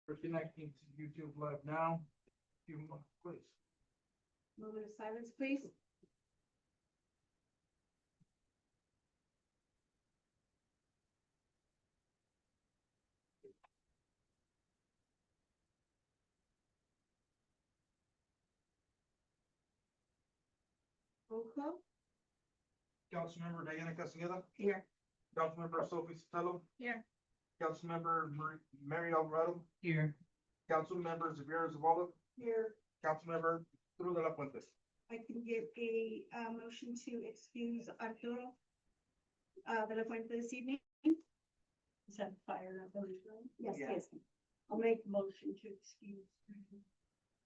We're connecting to YouTube Live now. Few more, please. Moment of silence, please. Roll call. Councilmember Diana Castaneda, Here. Councilmember Sophie Sotelo, Here. Councilmember Mary Alvarado, Here. Councilmember Xavier Zavala, Here. Councilmember Cruz de la Fuente. I can get a, motion to excuse Arturo de la Fuente this evening. Is that fire not village road? Yes, Yeah. yes. I'll make a motion to excuse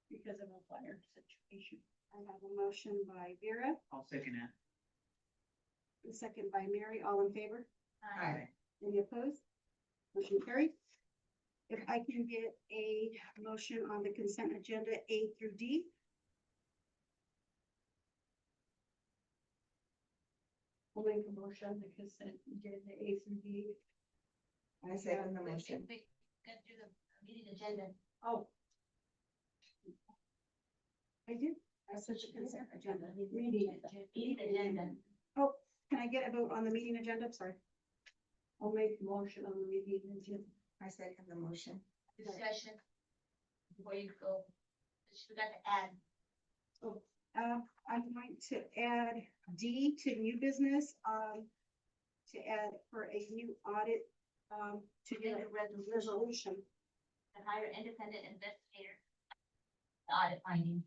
because of a fire situation. I have a motion by Vera, I'll second that. a second by Mary, all in favor? Aye. Any opposed? Motion carried. If I can get a motion on the consent agenda A through D. I'll make a motion on the consent agenda A through D. I second the motion. We got through the meeting agenda. Oh. I did. That's such a consent agenda. Meeting Meeting agenda. Oh, can I get a vote on the meeting agenda? I'm sorry. I'll make a motion on the meeting agenda. I second the motion. Discussion. Before you go, we got to add. I'm going to add D to new business, to add for a new audit, to get a resolution. To hire independent investigator. The audit findings.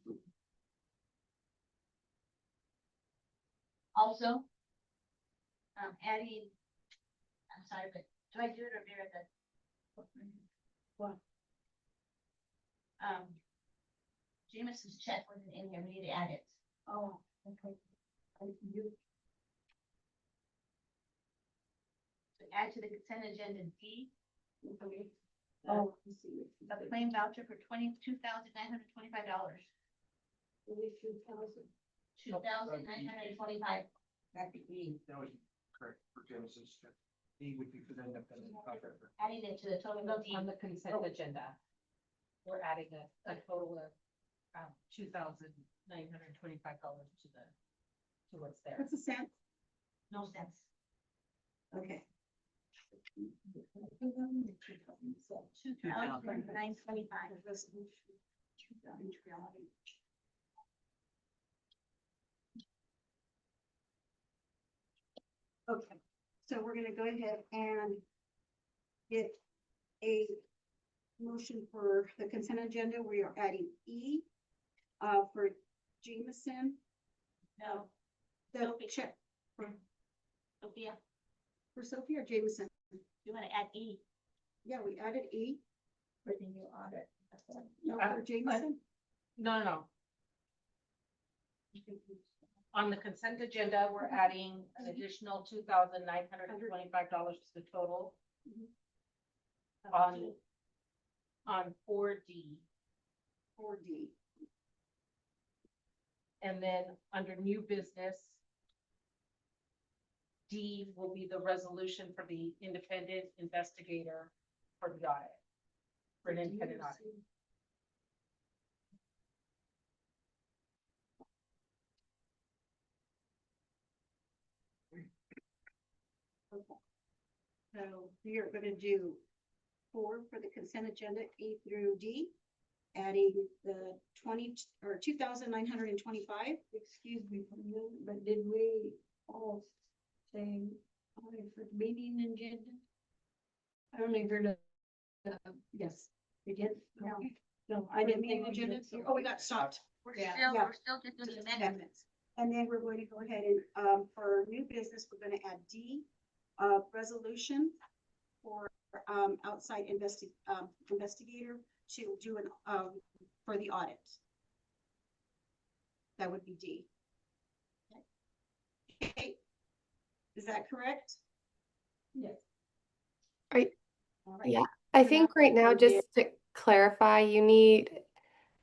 Also. Adding. I'm sorry, but do I do it or Vera does? What? Jameson's check wasn't in here, we need to add it. Oh, okay. You, To add to the consent agenda D. okay. Oh, let's see. A claim voucher for $22,925. $2,925. That'd be E. That would be correct for Jameson's check. He would be for the independent contractor. Adding it to the total of On the consent agenda, we're adding a total of, $2,925 to what's there. What's the cent? no cents. Okay. $2,925. Okay, so we're gonna go ahead and get a motion for the consent agenda. We are adding E, for Jameson, No, the Sophie. check Sophia, for Sophie or Jameson. you wanna add E Yeah, we added E. for the new audit? No, for Jameson. No. On the consent agenda, we're adding an additional $2,925 to the total on 4D. 4D. And then under new business, D will be the resolution for the independent investigator for the audit. For an independent audit. So we are gonna do 4 for the consent agenda, A through D, adding the 2,925. Excuse me for a minute, but did we all say, for the meeting agenda? I only heard a, Yes. we did? No. Okay. No, I didn't meeting think we agenda. did. Oh, we got stopped. Yeah. Yeah. We're still just doing the amendment. Amendments. And then we're going to go ahead and, for new business, we're gonna add D, resolution for, outside investigator to do an, for the audit. That would be D. Okay. Is that correct? Yes. All right. Yeah, I think right now, just to clarify, you need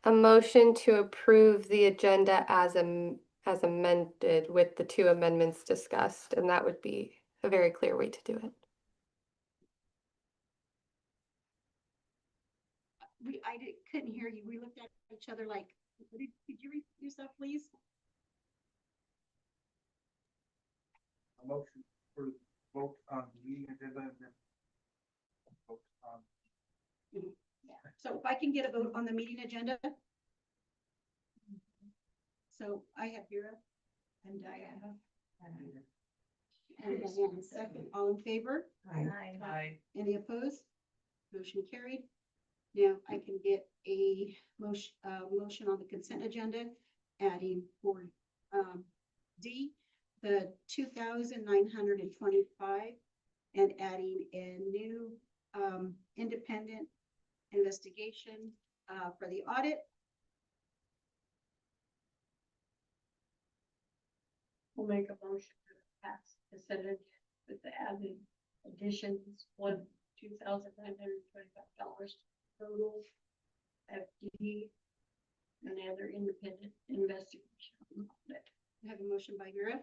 a motion to approve the agenda as amended with the 2 amendments discussed, and that would be a very clear way to do it. couldn't hear you. We looked at each other like, could you repeat yourself, please? A motion for vote on the meeting agenda and then vote on. So if I can get a vote on the meeting agenda? So I have Vera and Diana. And Diana, second. All in favor? Aye. Any opposed? Motion carried. Now I can get a motion on the consent agenda, adding for, D, the 2,925, and adding a new, independent investigation, for the audit. We'll make a motion to pass consent agenda with the added additions, $2,925 total FD and other independent investigation. I have a motion by Vera.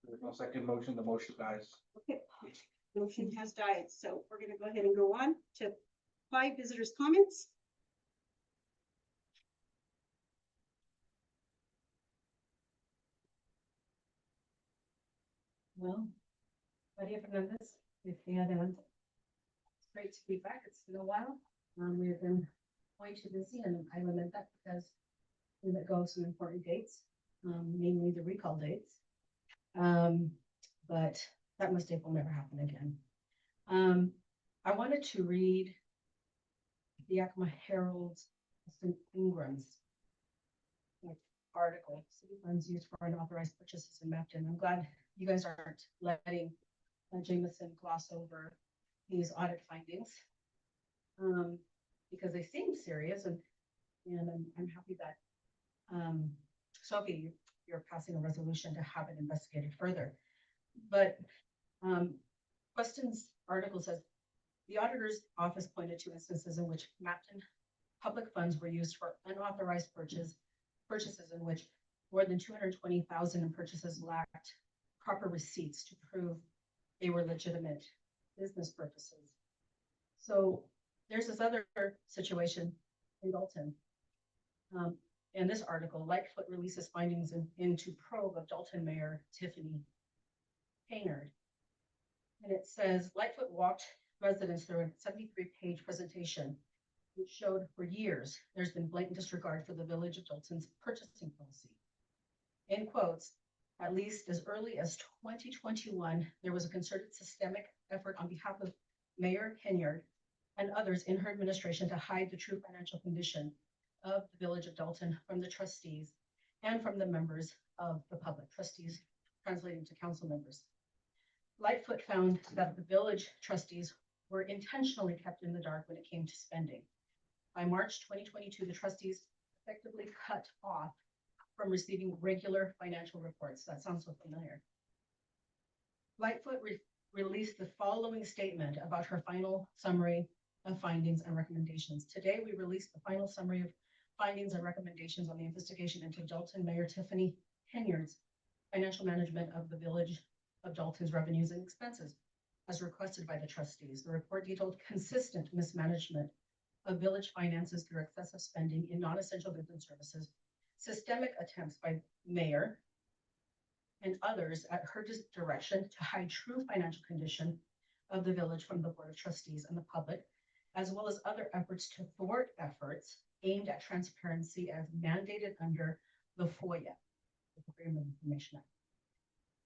There's no second motion, the motion dies. Okay, motion has died, so we're gonna go ahead and go on to 5 visitors' comments. Well, Maria Fernandez, with the other one. It's great to be back. It's been a while. We've been way too busy, and I lament that because we let go of some important dates, namely the recall dates. But that mistake will never happen again. I wanted to read the Yakima Herald's Ingram's article, city funds used for unauthorized purchases in Mapton. I'm glad you guys aren't letting Jameson gloss over these audit findings, because they seem serious, and I'm happy that Sophie, you're passing a resolution to have it investigated further. But Queston's article says the auditor's office pointed to instances in which Mapton public funds were used for unauthorized purchases in which more than 220,000 in purchases lacked proper receipts to prove they were legitimate business purposes. So there's this other situation in Dalton. In this article, Lightfoot releases findings into probe of Dalton Mayor Tiffany Paynard. And it says Lightfoot walked residents through a 73-page presentation which showed for years there's been blatant disregard for the Village of Dalton's purchasing policy. In quotes, at least as early as 2021, there was a concerted systemic effort on behalf of Mayor Henyard and others in her administration to hide the true financial condition of the Village of Dalton from the trustees and from the members of the public. Trustees translating to council members. Lightfoot found that the village trustees were intentionally kept in the dark when it came to spending. By March 2022, the trustees effectively cut off from receiving regular financial reports. That sounds so familiar. Lightfoot released the following statement about her final summary of findings and recommendations. Today, we released the final summary of findings and recommendations on the investigation into Dalton Mayor Tiffany Henyard's financial management of the Village of Dalton's revenues and expenses, as requested by the trustees. The report detailed consistent mismanagement of village finances through excessive spending in non-essential goods and services, systemic attempts by mayor and others at her direction to hide true financial condition of the village from the Board of Trustees and the public, as well as other efforts to thwart efforts aimed at transparency as mandated under the FOIA, the Freedom of Information Act.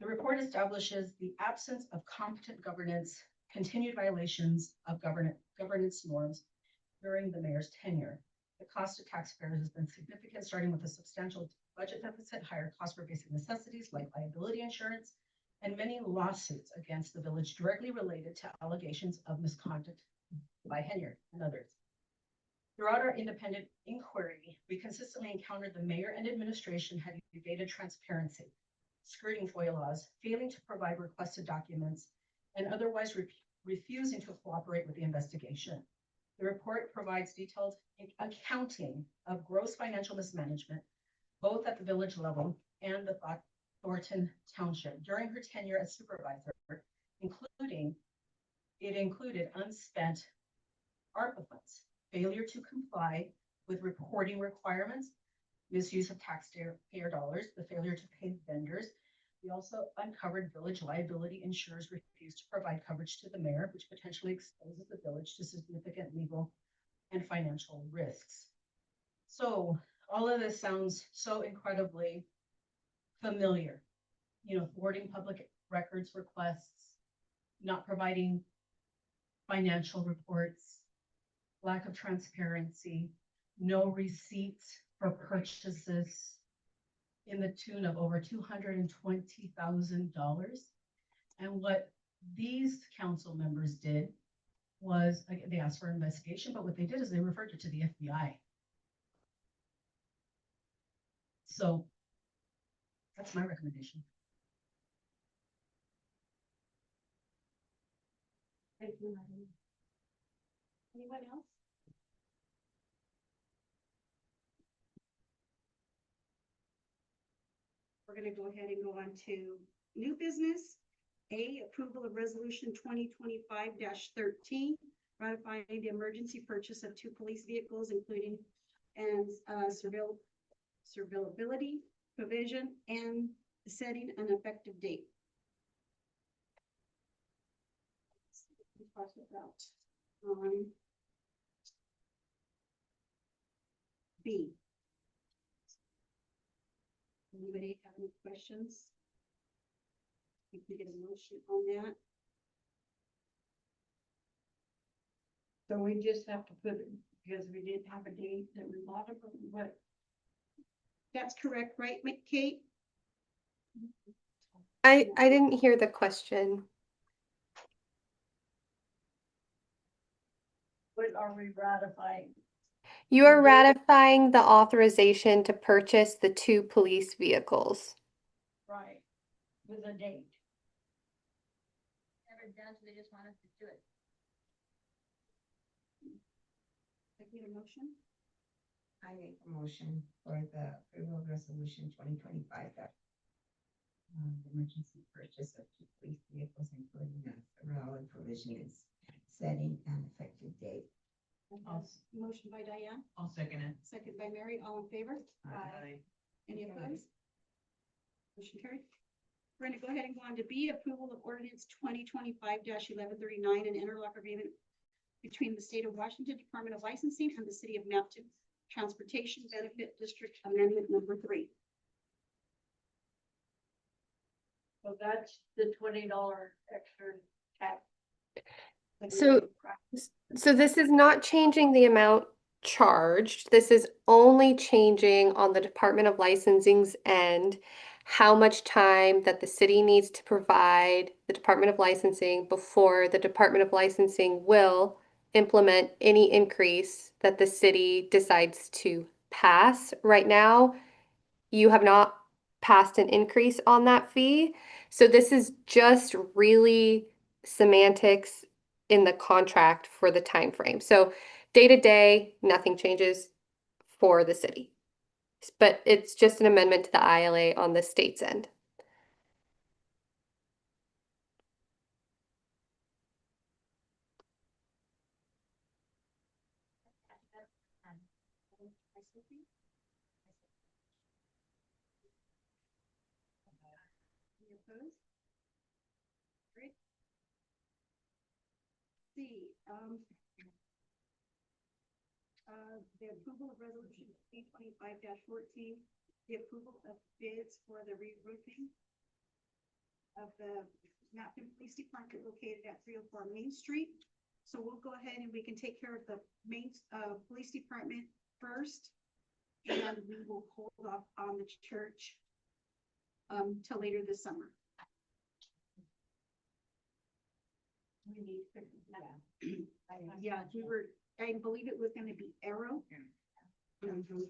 The report establishes the absence of competent governance, continued violations of governance norms during the mayor's tenure. The cost to taxpayers has been significant, starting with a substantial budget deficit, higher cost for basic necessities like liability insurance, and many lawsuits against the village directly related to allegations of misconduct by Henyard and others. Throughout our independent inquiry, we consistently encountered the mayor and administration had evaded transparency, skirting FOIA laws, failing to provide requested documents, and otherwise refusing to cooperate with the investigation. The report provides detailed accounting of gross financial mismanagement both at the village level and the Thornton Township during her tenure as supervisor, it included unspent ARPA funds, failure to comply with reporting requirements, misuse of taxpayer dollars, the failure to pay vendors. We also uncovered village liability. Insurers refused to provide coverage to the mayor, which potentially exposes the village to significant legal and financial risks. So all of this sounds so incredibly familiar. You know, thwarting public records requests, not providing financial reports, lack of transparency, no receipts for purchases in the tune of over $220,000. And what these council members did was, they asked for an investigation, but what they did is they referred it to the FBI. So that's my recommendation. Thank you, Marlene. Anyone else? We're gonna go ahead and go on to new business. A, approval of resolution 2025-13, ratifying the emergency purchase of 2 police vehicles, including and survillability provision and setting an effective date. We talked about, B. Anybody have any questions? We can get a motion on that. So we just have to put it, because we didn't have a date that we bought it, but That's correct, right, Kate? I didn't hear the question. what are we ratifying? You are Mhm. ratifying the authorization to purchase the 2 police vehicles. Right, with a date. Never done, so they just want us to do it. I get a motion? I make a motion for the approval of resolution 2025. Emergency purchase of 2 police vehicles, including a relevant provisions, setting an effective date. Motion by Diane, I'll second it. second by Mary, all in favor? Any opposed? Motion carried. We're gonna go ahead and go on to B, approval of ordinance 2025-1139, an interlock agreement between the state of Washington Department of Licensing and the city of Mapleton Transportation Benefit District Amendment number 3. So that's the $20 extra tax. So this is not changing the amount charged. This is only changing on the Department of Licensing's end how much time that the city needs to provide the Department of Licensing before the Department of Licensing will implement any increase that the city decides to pass. Right now, you have not passed an increase on that fee. So this is just really semantics in the contract for the time frame. So day to day, nothing changes for the city. But it's just an amendment to the ILA on the state's end. Any opposed? Great. C, the approval of resolution 2025-14, the approval of bids for the re-roofing of the Mapleton Police Department located at 304 Main Street. So we'll go ahead and we can take care of the main, police department first. And we will hold off on the church, till later this summer. We need to fix that. Yeah, we were, I believe it was gonna be Arrow. Mhm.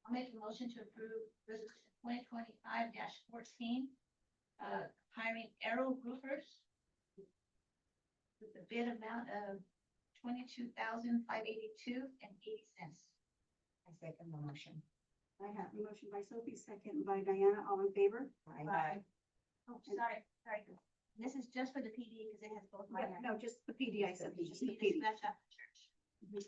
I'll make a motion to approve resolution 2025-14, hiring Arrow Roofers with the bid amount of $22,582.80. second the motion. I have a motion by Sophie, second by Diana, all in favor? Aye. Oh, sorry. This is just for the PD because it has both my. Yeah, no, just the PD, I said, just the Just PD. scratch out the church.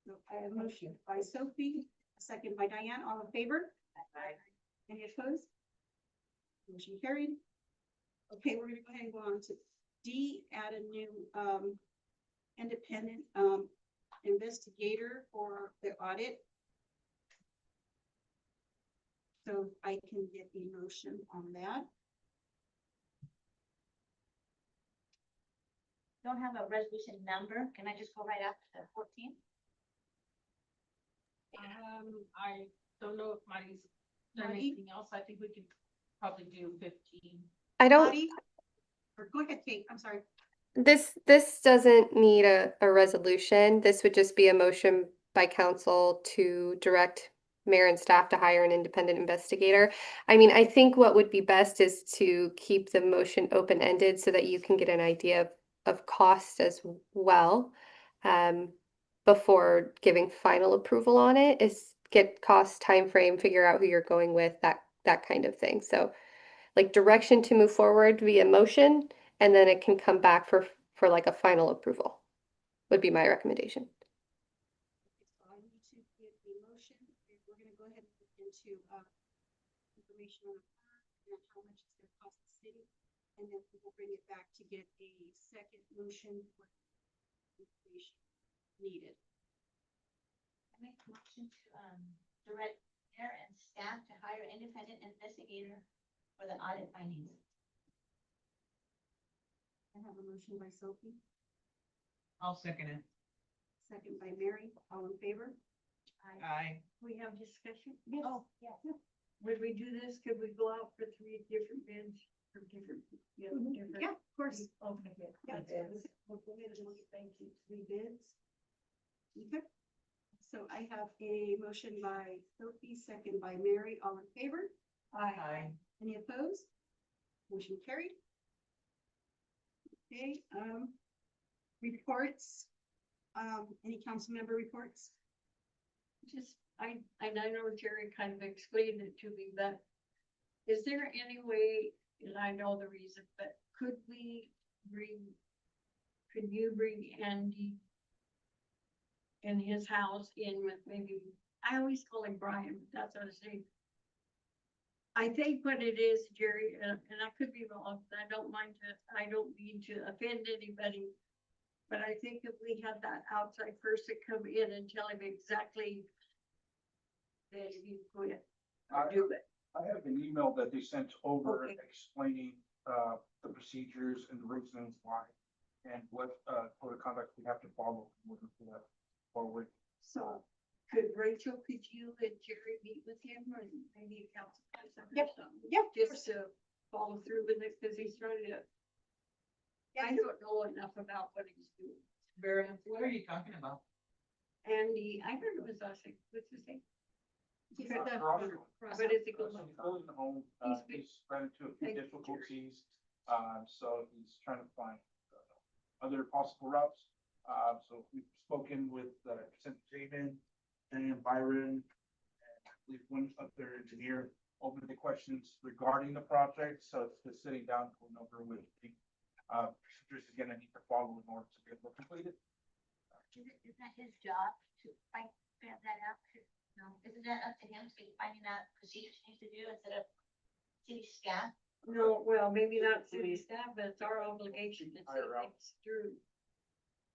So I have a motion by Sophie, a second by Diane, all in favor? Any opposed? Motion carried. Okay, we're gonna go ahead and go on to D, add a new, independent, investigator for the audit. So I can get a motion on that. Don't have a resolution number. Can I just go right after the 14? I don't know if Marty's done Marty? anything else. I think we could probably do 15. I don't, Marty? Or go ahead, Kate, I'm sorry. this doesn't need a resolution. This would just be a motion by council to direct mayor and staff to hire an independent investigator. I mean, I think what would be best is to keep the motion open-ended so that you can get an idea of cost as well. Before giving final approval on it, is get cost, time frame, figure out who you're going with, that kind of thing. So like direction to move forward via motion, and then it can come back for like a final approval, would be my recommendation. So I need to get a motion, and we're gonna go ahead and look into, information on the park and how much it's gonna cost the city. And then we will bring it back to get a second motion for information needed. I make a motion to, direct mayor and staff to hire an independent investigator for the audit findings. I have a motion by Sophie, I'll second it. second by Mary, all in favor? Aye. We have discussion. Oh, yeah. Would we do this? Could we go out for 3 different bids from different, different? Yeah, of course. Okay, good. Yeah. Bids. We'll go ahead and look at, thank you, 3 bids. Okay. So I have a motion by Sophie, second by Mary, all in favor? Aye. Any opposed? Motion carried. Okay, reports. Any council member reports? Just, and I know Jerry kind of explained it to me, but is there any way, and I know the reason, but could you bring Andy in his house in with maybe, I always call him Brian, but that's what I say. I think what it is, Jerry, and I could be wrong, I don't mean to offend anybody. But I think if we had that outside person come in and tell him exactly that he's going to do it. I have an email that they sent over Okay. explaining, the procedures and the reasons why. And what, code of conduct we have to follow in order for that forward. So could Rachel, could you and Jerry meet with him or maybe a council person or Yep. something? Yep. Just to follow through with it, because he's trying to, I don't know enough about what he's doing. What are you talking about? Andy, I don't know his last name, what's his name? He's But the- What is it called? So he's building a home, He's been- he's run into a few Thank you, difficulties, so he's trying to find other possible routes. So we've spoken with, Jamin and Byron, and I believe one other engineer, open the questions regarding the project, so it's just sitting down, going over with the, procedures again, I need to follow in order to get it completed. Is that his job to find that out? No, isn't that up to him to be finding out procedures he needs to do instead of city staff? No, well, maybe not city staff, but it's our obligation to see Hire out. things through.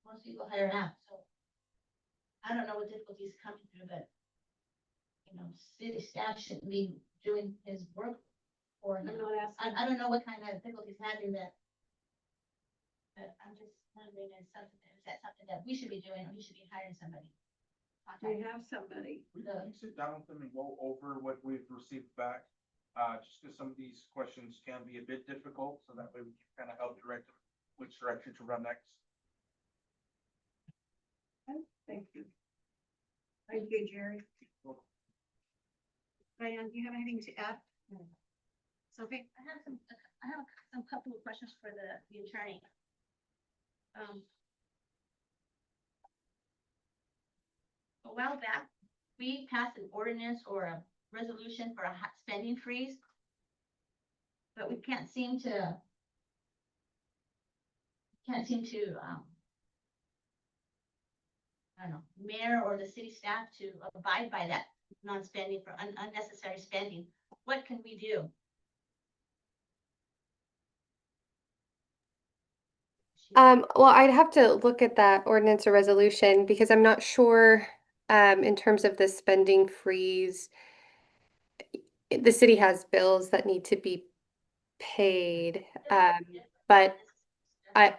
Most people hire out, so. I don't know what difficulties he's coming through, but. You know, city staff shouldn't be doing his work for I'm him. not asking. I don't know what kind of difficulties having that. But I'm just wondering, is that something that we should be doing, or he should be hiring somebody? We have somebody. We can sit down with them and go over what we've received back, just because some of these questions can be a bit difficult, so that way we can kind of help direct them which direction to run next. Thank you. Thank you, Jerry. Diane, do you have anything to add? Sophie? I have some couple of questions for the attorney. while back, we passed an ordinance or a resolution for a spending freeze. But we can't seem to, I don't know, mayor or the city staff to abide by that non-spending for unnecessary spending. What can we do? Well, I'd have to look at that ordinance or resolution because I'm not sure, in terms of the spending freeze. The city has bills that need to be paid, but I-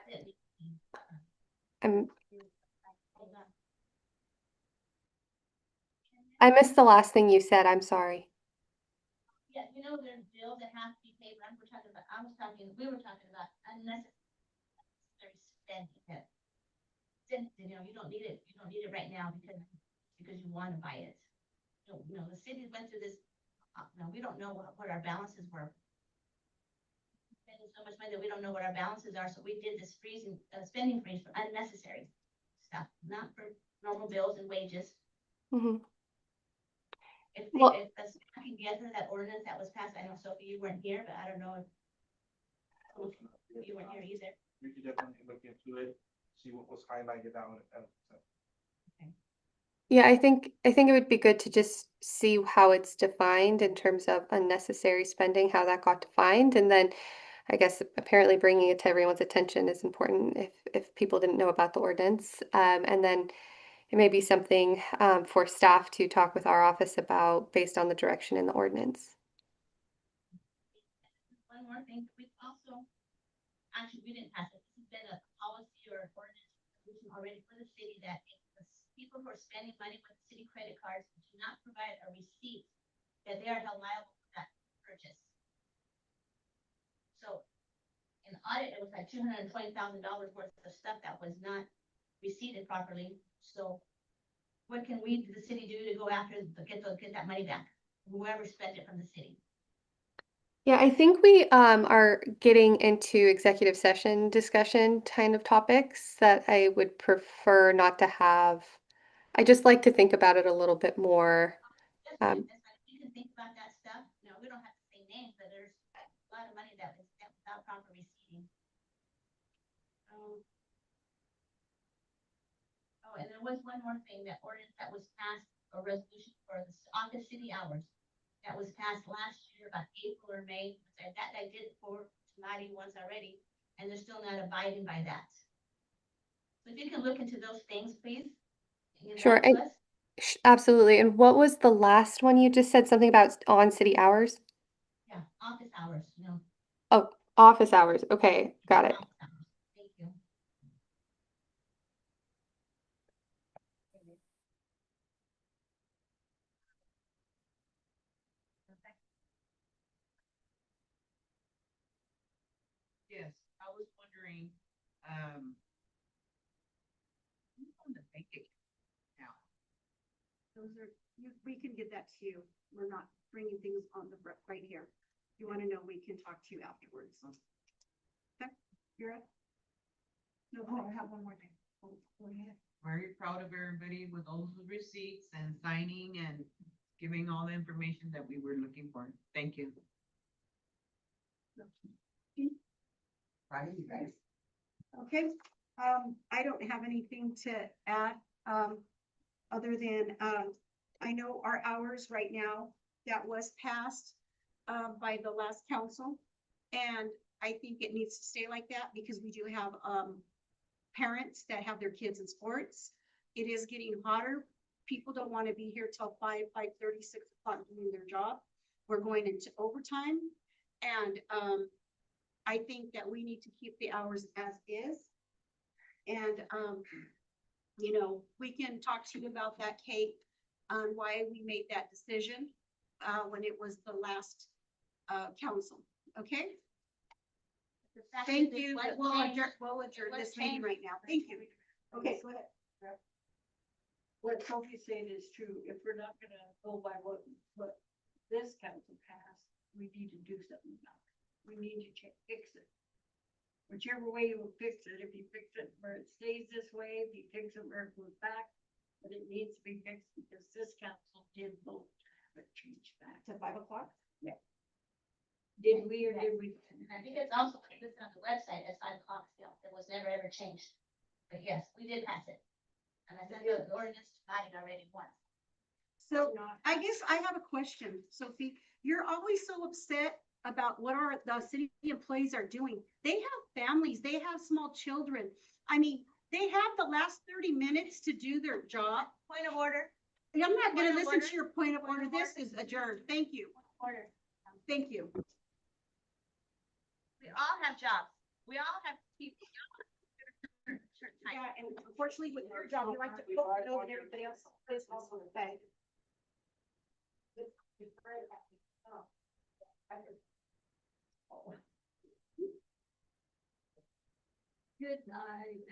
I'm, I missed the last thing you said. I'm sorry. Yeah, you know, there's bills that have to be paid, but we were talking about unnecessary spending that. Since, you know, you don't need it right now because you wanna buy it. You know, the city went through this, no, we don't know what our balances were. Spending so much money that we don't know what our balances are, so we did this freezing, spending freeze for unnecessary stuff, not for normal bills and wages. Mhm. If Well- I can get to that ordinance that was passed, I know Sophie, you weren't here, but I don't know if you weren't here either. We could definitely look into it, see what was highlighted out. Yeah, I think it would be good to just see how it's defined in terms of unnecessary spending, how that got defined, and then I guess apparently bringing it to everyone's attention is important if people didn't know about the ordinance. And then it may be something for staff to talk with our office about based on the direction in the ordinance. One more thing, we also, actually, we didn't pass it, this has been a policy or ordinance resolution already for the city that if the people who are spending money with city credit cards do not provide a receipt, that they are held liable for that purchase. So, in the audit, it was like $220,000 worth of stuff that was not receipted properly, so what can we, the city, do to go after, get that money back? Whoever spent it from the city. Yeah, I think we are getting into executive session discussion kind of topics that I would prefer not to have. I just like to think about it a little bit more. That's fine, you can think about that stuff, you know, we don't have to say names, but there's a lot of money that was spent without proper receiving. Oh, and there was one more thing, that ordinance that was passed, a resolution for the Office City Hours. That was passed last year, about April or May, that I did for Tamati once already, and they're still not abiding by that. So if you can look into those things, please. And get Sure, back to us. Absolutely. And what was the last one you just said something about on city hours? Yeah, office hours, you know. Oh, office hours. Okay, got it. Office hours. Thank you. Yes, I was wondering, who's on the bank account now? Those are, we can get that to you. We're not bringing things on the right here. If you want to know, we can talk to you afterwards. Okay, you're up. No, I have one more thing. Go ahead. Very proud of everybody with all the receipts and signing and giving all the information that we were looking for. Thank you. Proud of you guys. Okay, I don't have anything to add, other than, I know our hours right now, that was passed, by the last council. And I think it needs to stay like that because we do have, parents that have their kids in sports. It is getting hotter. People don't want to be here till 5:30, 6 o'clock doing their job. We're going into overtime. And, I think that we need to keep the hours as is. And, you know, we can talk to you about that, Kate, on why we made that decision, when it was the last, council, okay? The fact Thank is, it you, was we'll changed. adjourn was this meeting changed. right now, thank you. Okay, go ahead. What Sophie's saying is true. If we're not gonna go by what this council passed, we need to do something about it. We need to fix it. Whichever way you fix it, if you fix it where it stays this way, if you fix it where it goes back, but it needs to be fixed because this council did vote to have it changed back. To 5 o'clock? Did we or did we? And I think it's also listed on the website as 5 o'clock still. It was never ever changed. But yes, we did pass it. And I sent the ordinance tonight already once. So I guess I have a question, Sophie. You're always so upset about what the city employees are doing. They have families, they have small children. I mean, they have the last 30 minutes to do their job. Point of order, And I'm not gonna Point of listen order. to your point of Point order. of This order. is adjourned. Thank you. order. Thank you. We all have jobs. We all have people. Certain type. Yeah, and unfortunately with your job, you like to poke it over and everybody else is also a bag. Good night.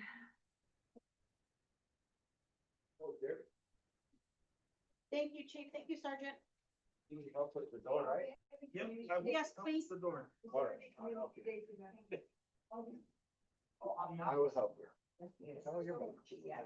Thank you, chief. Thank you, sergeant. You need help with the door, right? Yep. I will Yes, help please. with The door. All right. I'll help you. I I will help you. Oh, you're welcome. Yeah.